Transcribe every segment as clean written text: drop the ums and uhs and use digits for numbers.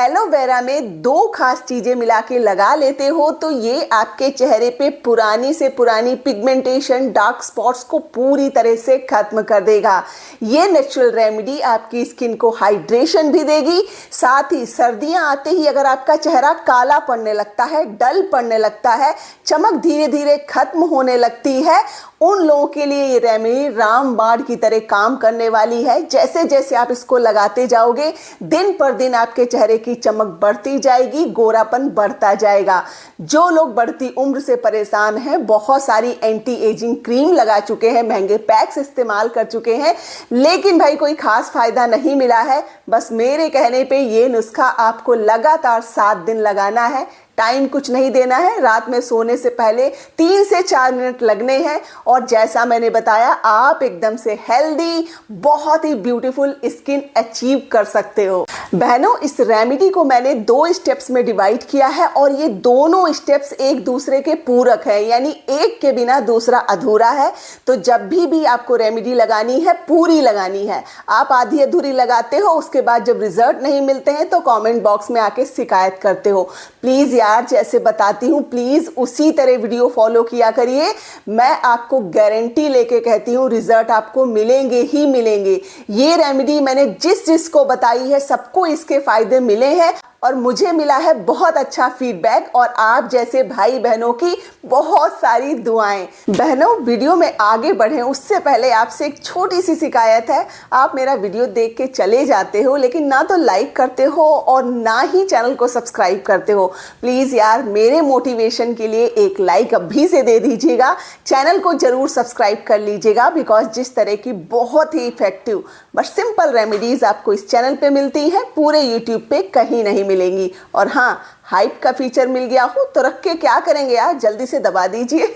Aloe vera में दो खास चीजें मिला के लगा लेते हो तो ये आपके चेहरे पे पुरानी से पुरानी पिगमेंटेशन, डार्क स्पॉट्स को पूरी तरह से खत्म कर देगा। ये नेचुरल रेमेडी आपकी स्किन को हाइड्रेशन भी देगी, साथ ही सर्दियां आते ही अगर आपका चेहरा काला पड़ने लगता है, डल पड़ने लगता है, चमक धीरे धीरे खत्म होने लगती है, उन लोगों के लिए ये रेमेडी रामबाण की तरह काम करने वाली है। जैसे जैसे आप इसको लगाते जाओगे दिन पर दिन आपके चेहरे की चमक बढ़ती जाएगी, गोरापन बढ़ता जाएगा। जो लोग बढ़ती उम्र से परेशान हैं, बहुत सारी एंटी एजिंग क्रीम लगा चुके हैं, महंगे पैक्स इस्तेमाल कर चुके हैं, लेकिन भाई कोई खास फायदा नहीं मिला है। बस मेरे कहने पे ये नुस्खा आपको लगातार 7 दिन लगाना है। टाइम कुछ नहीं देना है, रात में सोने से पहले 3 से 4 मिनट लगने हैं और जैसा मैंने बताया आप एकदम से हेल्दी, बहुत ही ब्यूटीफुल स्किन अचीव कर सकते हो। बहनों, इस रेमेडी को मैंने 2 स्टेप्स में डिवाइड किया है और ये दोनों स्टेप्स एक दूसरे के पूरक है, यानी एक के बिना दूसरा अधूरा है। तो जब भी आपको रेमेडी लगानी है, पूरी लगानी है। आप आधी अधूरी लगाते हो, उसके बाद जब रिजल्ट नहीं मिलते हैं तो कमेंट बॉक्स में आके शिकायत करते हो। प्लीज यार, जैसे बताती हूँ प्लीज उसी तरह वीडियो फॉलो किया करिए। मैं आपको गारंटी लेके कहती हूँ रिजल्ट आपको मिलेंगे ही मिलेंगे। ये रेमेडी मैंने जिस जिसको बताई है सबको इसके फायदे मिले हैं और मुझे मिला है बहुत अच्छा फीडबैक और आप जैसे भाई बहनों की बहुत सारी दुआएं। बहनों, वीडियो में आगे बढ़ें उससे पहले आपसे एक छोटी सी शिकायत है। आप मेरा वीडियो देख के चले जाते हो लेकिन ना तो लाइक करते हो और ना ही चैनल को सब्सक्राइब करते हो। प्लीज़ यार, मेरे मोटिवेशन के लिए एक लाइक अभी से दे दीजिएगा। चैनल को जरूर सब्सक्राइब कर लीजिएगा, बिकॉज जिस तरह की बहुत ही इफेक्टिव बट सिंपल रेमेडीज आपको इस चैनल पे मिलती है, पूरे यूट्यूब पे कहीं नहीं मिलेंगी। और हाँ, हाइप का फीचर मिल गया हो तो रख के क्या करेंगे यार, जल्दी से दबा दीजिए।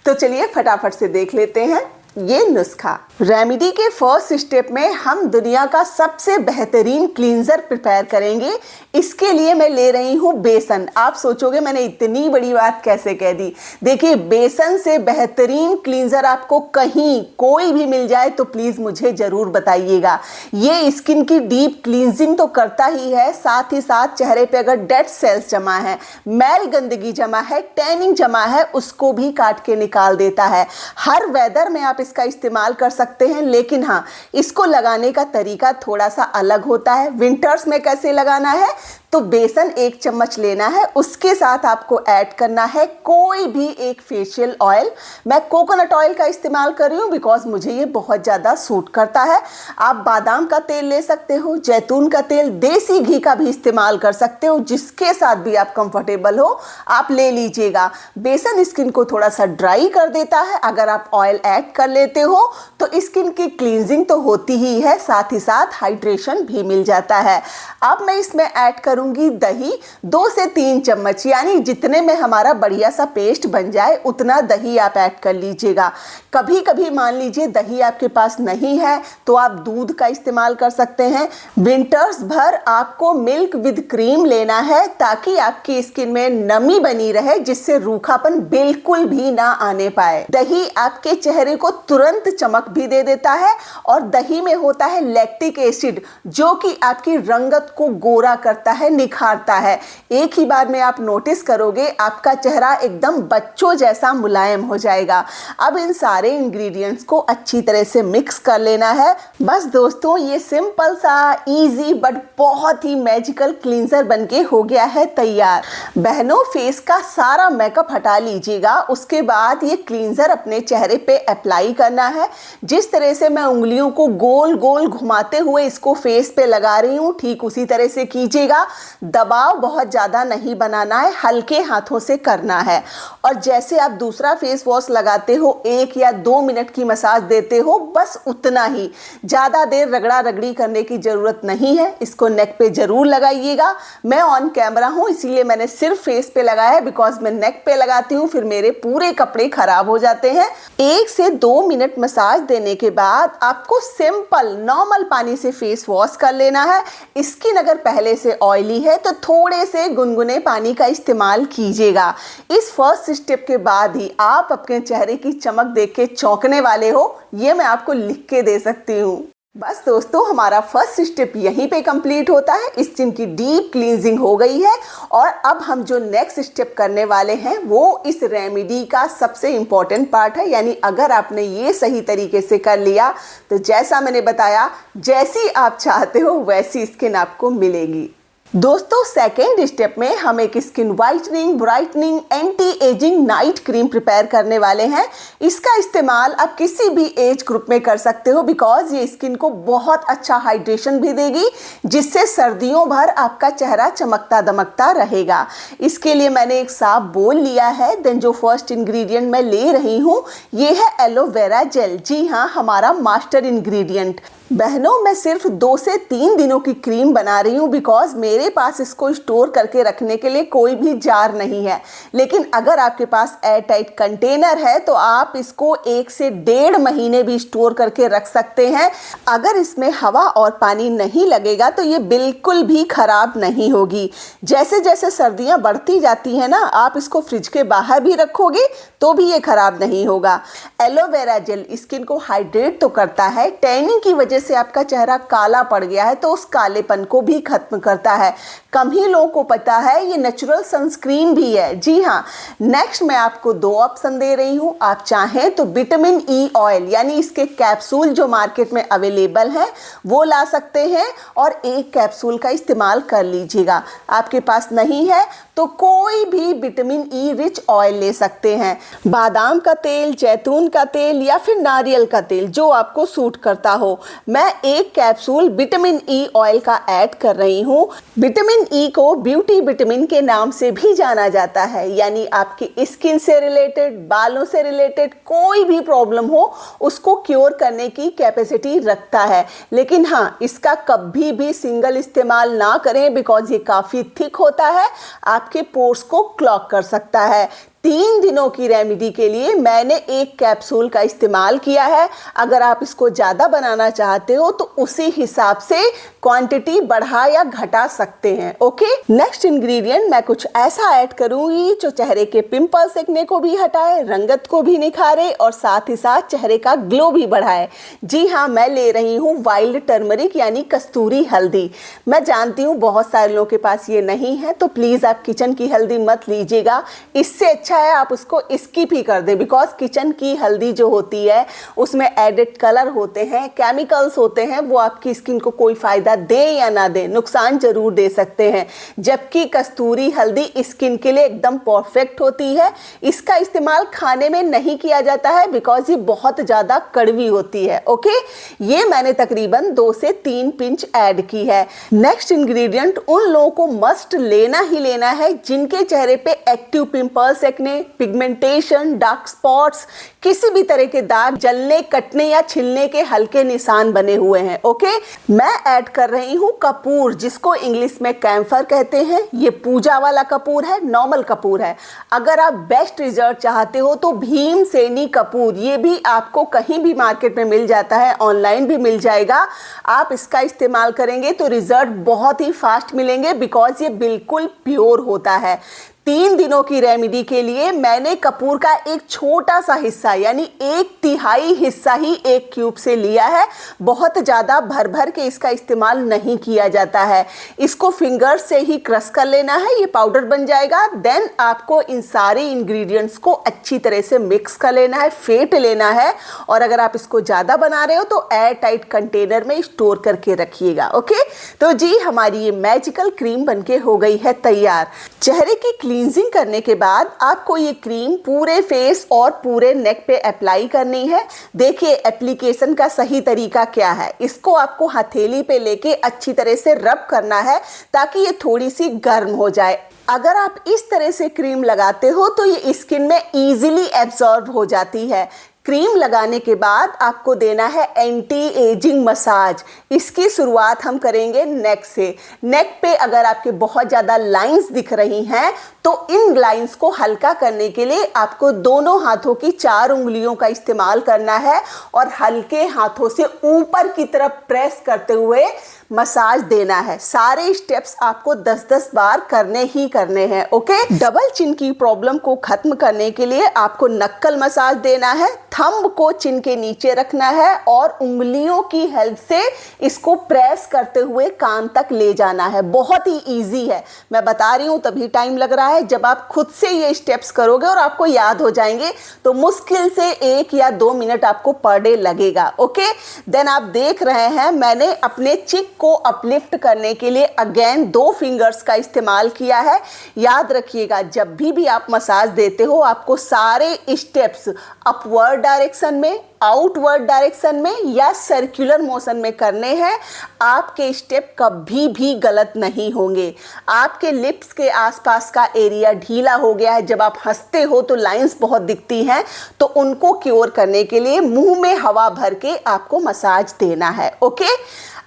तो चलिए फटाफट से देख लेते हैं ये नुस्खा। रेमेडी के फर्स्ट स्टेप में हम दुनिया का सबसे बेहतरीन क्लींजर प्रिपेयर करेंगे। इसके लिए मैं ले रही हूँ बेसन। आप सोचोगे मैंने इतनी बड़ी बात कैसे कह दी। देखिए, बेसन से बेहतरीन क्लींजर आपको कहीं कोई भी मिल जाए तो प्लीज मुझे जरूर बताइएगा। ये स्किन की डीप क्लींजिंग तो करता ही है, साथ ही साथ चेहरे पे अगर डेड सेल्स जमा है, मैल गंदगी जमा है, टैनिंग जमा है, उसको भी काट के निकाल देता है। हर वेदर में आप इसका इस्तेमाल कर सकते हैं, लेकिन हाँ, इसको लगाने का तरीका थोड़ा सा अलग होता है। विंटर्स में कैसे लगाना है, तो बेसन 1 चम्मच लेना है, उसके साथ आपको ऐड करना है कोई भी एक फेशियल ऑयल। मैं कोकोनट ऑयल का इस्तेमाल कर रही हूँ बिकॉज मुझे ये बहुत ज़्यादा सूट करता है। आप बादाम का तेल ले सकते हो, जैतून का तेल, देसी घी का भी इस्तेमाल कर सकते हो, जिसके साथ भी आप कंफर्टेबल हो आप ले लीजिएगा। बेसन स्किन को थोड़ा सा ड्राई कर देता है। अगर आप ऑयल ऐड कर लेते हो तो स्किन की क्लींजिंग तो होती ही है, साथ ही साथ हाइड्रेशन भी मिल जाता है। अब मैं इसमें ऐड करूंगी दही, 2 से 3 चम्मच, यानी जितने में हमारा बढ़िया सा पेस्ट बन जाए उतना दही आप ऐड कर लीजिएगा। कभी कभी मान लीजिए दही आपके पास नहीं है तो आप दूध का इस्तेमाल कर सकते हैं। विंटर्स भर आपको मिल्क विद क्रीम लेना है ताकि आपकी स्किन में नमी बनी रहे, जिससे रूखापन बिल्कुल भी ना आने पाए। दही आपके चेहरे को तुरंत चमक भी दे देता है और दही में होता है लैक्टिक एसिड, जो कि आपकी रंगत को गोरा करता है, निखारता है। एक ही बार में आप नोटिस करोगे आपका चेहरा एकदम बच्चों जैसा मुलायम हो जाएगा। अब इन सारे इंग्रेडिएंट्स को अच्छी तरह से मिक्स कर लेना है। बस दोस्तों, ये सिंपल सा, इजी बट बहुत ही मैजिकल क्लींजर बनके हो गया है तैयार। बहनों, फेस का सारा मेकअप हटा लीजिएगा, उसके बाद ये क्लींजर अपने चेहरे पे अप्लाई करना है। जिस तरह से मैं उंगलियों को गोल गोल घुमाते हुए इसको फेस पे लगा रही हूँ, ठीक उसी तरह से कीजिएगा। दबाव बहुत ज्यादा नहीं बनाना है, हल्के हाथों से करना है। और जैसे आप दूसरा फेस वॉश लगाते हो, 1 या 2 मिनट की मसाज देते हो, बस उतना ही, ज्यादा देर रगड़ा रगड़ी करने की जरूरत नहीं है। इसको नेक पे जरूर लगाइएगा। मैं ऑन कैमरा हूं इसीलिए मैंने सिर्फ फेस पे लगाया है, बिकॉज मैं नेक पे लगाती हूँ फिर मेरे पूरे कपड़े खराब हो जाते हैं। 1 से 2 मिनट मसाज देने के बाद आपको सिंपल नॉर्मल पानी से फेस वॉश कर लेना है। स्किन अगर पहले से ऑयली है तो थोड़े से गुनगुने पानी का इस्तेमाल कीजिएगा। इस फर्स्ट स्टेप के बाद ही आप अपने चेहरे की चमक देख के चौंकने वाले हो, ये मैं आपको लिख के दे सकती हूँ। बस दोस्तों, हमारा फर्स्ट स्टेप यहीं पे कंप्लीट होता है। इस चिन की डीप क्लींजिंग हो गई है और अब हम जो नेक्स्ट स्टेप करने वाले हैं वो इस रेमेडी का सबसे इम्पॉर्टेंट पार्ट है। यानी अगर आपने ये सही तरीके से कर लिया तो जैसा मैंने बताया, जैसी आप चाहते हो वैसी स्किन आपको मिलेगी। दोस्तों, सेकेंड स्टेप में हम एक skin whitening, brightening, anti ageing night cream prepare करने वाले हैं। इसका इस्तेमाल आप किसी भी एज ग्रुप में कर सकते हो बिकॉज ये स्किन को बहुत अच्छा हाइड्रेशन भी देगी, जिससे सर्दियों भर आपका चेहरा चमकता दमकता रहेगा। इसके लिए मैंने एक साफ बोल लिया है। देन जो फर्स्ट इंग्रेडिएंट मैं ले रही हूँ ये है एलोवेरा जेल। जी हाँ, हमारा मास्टर इंग्रेडिएंट। बहनों, मैं सिर्फ 2 से 3 दिनों की क्रीम बना रही हूँ बिकॉज मेरे पास इसको स्टोर करके रखने के लिए कोई भी जार नहीं है। लेकिन अगर आपके पास एयर टाइट कंटेनर है तो आप इसको 1 से 1.5 महीने भी स्टोर करके रख सकते हैं। अगर इसमें हवा और पानी नहीं लगेगा तो ये बिल्कुल भी खराब नहीं होगी। जैसे जैसे सर्दियाँ बढ़ती जाती हैं ना, आप इसको फ्रिज के बाहर भी रखोगे तो भी ये खराब नहीं होगा। एलोवेरा जेल स्किन को हाइड्रेट तो करता है, टैनिंग की वजह से आपका चेहरा काला पड़ गया है तो उस कालेपन को भी खत्म करता है। कम ही लोगों को पता है ये नेचुरल सनस्क्रीन भी है। जी हाँ, नेक्स्ट मैं आपको 2 ऑप्शन दे रही हूँ। आप चाहें तो विटामिन ई ऑयल यानी इसके कैप्सूल जो मार्केट में अवेलेबल है वो ला सकते हैं और 1 कैप्सूल का इस्तेमाल कर लीजिएगा। आपके पास नहीं है तो कोई भी विटामिन ई रिच ऑयल ले सकते हैं। बादाम का तेल, जैतून का तेल या फिर नारियल का तेल, जो आपको सूट करता हो। मैं 1 कैप्सूल विटामिन ई ऑयल का ऐड कर रही हूँ। विटामिन ई को ब्यूटी विटामिन के नाम से भी जाना जाता है। यानी आपकी स्किन से रिलेटेड, बालों से रिलेटेड कोई भी प्रॉब्लम हो उसको क्योर करने की कैपेसिटी रखता है। लेकिन हाँ, इसका कभी भी सिंगल इस्तेमाल ना करें बिकॉज ये काफ़ी थिक होता है, आपके पोर्स को क्लॉग कर सकता है। 3 दिनों की रेमेडी के लिए मैंने 1 कैप्सूल का इस्तेमाल किया है। अगर आप इसको ज़्यादा बनाना चाहते हो तो उसी हिसाब से क्वांटिटी बढ़ा या घटा सकते हैं। ओके, नेक्स्ट इंग्रेडिएंट मैं कुछ ऐसा ऐड करूंगी जो चेहरे के पिंपल सेकने को भी हटाए, रंगत को भी निखारे और साथ ही साथ चेहरे का ग्लो भी बढ़ाए। जी हाँ, मैं ले रही हूँ वाइल्ड टर्मरिक यानी कस्तूरी हल्दी। मैं जानती हूँ बहुत सारे लोगों के पास ये नहीं है, तो प्लीज़ आप किचन की हल्दी मत लीजिएगा। इससे अच्छा है आप उसको स्किप ही कर दें बिकॉज किचन की हल्दी जो होती है उसमें एडेड कलर होते हैं, केमिकल्स होते हैं, वो आपकी स्किन को कोई फायदा दे या ना दे, नुकसान जरूर दे सकते हैं। जबकि कस्तूरी हल्दी स्किन के लिए एकदम परफेक्ट होती है। इसका इस्तेमाल खाने में नहीं किया जाता है बिकॉज ये बहुत ज़्यादा कड़वी होती है। ओके, ये मैंने तकरीबन 2 से 3 पिंच ऐड की है। नेक्स्ट इंग्रेडिएंट उन लोगों को मस्ट लेना ही लेना है जिनके चेहरे पे active pimples, acne, pigmentation, dark spots, किसी भी तरह के दाग, जलने, कटने या छिलने के हल्के निशान बने हुए हैं। ओके, मैं ऐड कर रही हूँ कपूर, जिसको इंग्लिश में कैम्फर कहते हैं। ये पूजा वाला कपूर है, नॉर्मल कपूर है। अगर आप बेस्ट रिजल्ट चाहते हो तो भीमसेनी कपूर, ये भी आपको कहीं भी मार्केट में मिल जाता है, ऑनलाइन भी मिल जाएगा। आप इसका इस्तेमाल करेंगे तो रिजल्ट बहुत ही फास्ट मिलेंगे बिकॉज ये बिल्कुल प्योर होता है। 3 दिनों की रेमेडी के लिए मैंने कपूर का एक छोटा सा हिस्सा यानी 1/3 हिस्सा ही 1 क्यूब से लिया है। बहुत ज़्यादा भर भर के इसका इस्तेमाल नहीं किया जाता है। इसको फिंगर से ही क्रश कर लेना है, ये पाउडर बन जाएगा। देन आपको इन सारे इंग्रेडिएंट्स को अच्छी तरह से मिक्स कर लेना है, फेंट लेना है। और अगर आप इसको ज़्यादा बना रहे हो तो एयर टाइट कंटेनर में स्टोर करके रखिएगा। ओके, तो जी हमारी ये मैजिकल क्रीम बनके हो गई है तैयार। चेहरे की क्लींजिंग करने के बाद आपको ये क्रीम पूरे फेस और पूरे नेक पे अप्लाई करनी है। देखिए एप्लीकेशन का सही तरीका क्या है। इसको आपको हथेली पे लेके अच्छी तरह से रब करना है ताकि ये थोड़ी सी गर्म हो जाए। अगर आप इस तरह से क्रीम लगाते हो तो ये स्किन में इजीली एब्जॉर्ब हो जाती है। क्रीम लगाने के बाद आपको देना है एंटी एजिंग मसाज। इसकी शुरुआत हम करेंगे नेक से। नेक पे अगर आपके बहुत ज़्यादा लाइंस दिख रही हैं तो इन लाइंस को हल्का करने के लिए आपको दोनों हाथों की 4 उंगलियों का इस्तेमाल करना है और हल्के हाथों से ऊपर की तरफ प्रेस करते हुए मसाज देना है। सारे स्टेप्स आपको 10-10 बार करने ही करने हैं। ओके, डबल चिन की प्रॉब्लम को खत्म करने के लिए आपको नक्कल मसाज देना है, थंब को चिन के नीचे रखना है और उंगलियों की हेल्प से इसको प्रेस करते हुए कान तक ले जाना है। बहुत ही इजी है, मैं बता रही हूँ तभी टाइम लग रहा है। जब आप खुद से ये स्टेप्स करोगे और आपको याद हो जाएंगे तो मुश्किल से 1 या 2 मिनट आपको पर डे लगेगा। ओके, देन आप देख रहे हैं मैंने अपने चिक को अपलिफ्ट करने के लिए अगेन 2 फिंगर्स का इस्तेमाल किया है। याद रखिएगा, जब भी आप मसाज देते हो आपको सारे स्टेप्स अपवर्ड डायरेक्शन में, आउटवर्ड डायरेक्शन में या सर्कुलर मोशन में करने हैं। आपके स्टेप कभी भी गलत नहीं होंगे। आपके लिप्स के आसपास का एरिया ढीला हो गया है, जब आप हंसते हो तो लाइंस बहुत दिखती हैं, तो उनको क्योर करने के लिए मुंह में हवा भर के आपको मसाज देना है। ओके,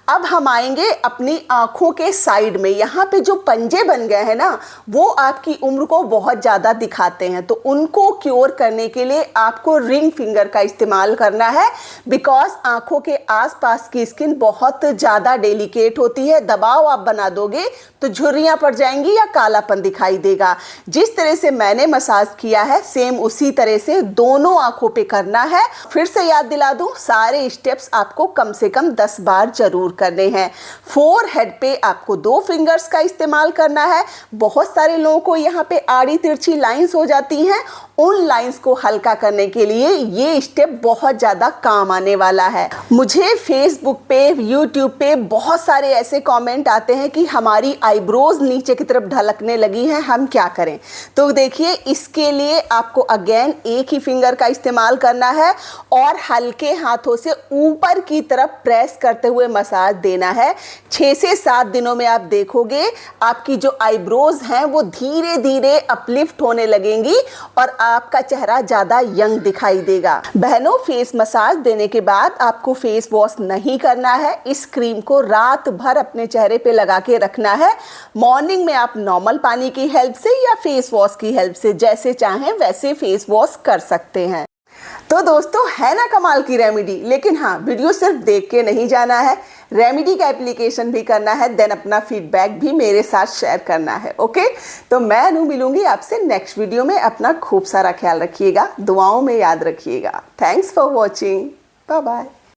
अब हम आएंगे अपनी आंखों के साइड में। यहाँ पे जो पंजे बन गए हैं ना, वो आपकी उम्र को बहुत ज़्यादा दिखाते हैं, तो उनको क्योर करने के लिए आपको रिंग फिंगर का इस्तेमाल करना है। बिकॉज आंखों के आसपास की स्किन बहुत ज़्यादा डेलिकेट होती है, दबाव आप बना दोगे तो झुर्रियाँ पड़ जाएंगी या कालापन दिखाई देगा। जिस तरह से मैंने मसाज किया है सेम उसी तरह से दोनों आंखों पे करना है। फिर से याद दिला दूं, सारे स्टेप्स आपको कम से कम 10 बार जरूर करने हैं। फोरहेड पे आपको 2 फिंगर्स का इस्तेमाल करना है। बहुत सारे लोगों को यहाँ पे आड़ी तिरछी लाइंस हो जाती हैं, उन लाइंस को हल्का करने के लिए ये स्टेप बहुत ज़्यादा काम आने वाला है। मुझे फेसबुक पे, यूट्यूब पे बहुत सारे ऐसे कमेंट आते हैं कि हमारी आईब्रोज नीचे की तरफ ढलकने लगी हैं, हम क्या करें। तो देखिए, इसके लिए आपको अगेन एक ही फिंगर का इस्तेमाल करना है और हल्के हाथों से ऊपर की तरफ प्रेस करते हुए मसाज देना है। 6 से 7 दिनों में आप देखोगे आपकी जो आईब्रोज हैं वो धीरे धीरे अपलिफ्ट होने लगेंगी और आपका चेहरा ज़्यादा यंग दिखाई देगा। बहनों, फेस मसाज देने के बाद आपको फेस वॉश नहीं करना है। इस क्रीम को रात भर अपने चेहरे पे लगा के रखना है। मॉर्निंग में आप नॉर्मल पानी की हेल्प से या फेस वॉश की हेल्प से जैसे चाहें वैसे फेस वॉश कर सकते हैं। तो दोस्तों, है ना कमाल की रेमेडी। लेकिन हाँ, वीडियो सिर्फ देख के नहीं जाना है, रेमेडी का एप्लीकेशन भी करना है, देन अपना फीडबैक भी मेरे साथ शेयर करना है। ओके, तो मैं अनु मिलूंगी आपसे नेक्स्ट वीडियो में। अपना खूब सारा ख्याल रखिएगा, दुआओं में याद रखिएगा। Thanks for watching, bye bye.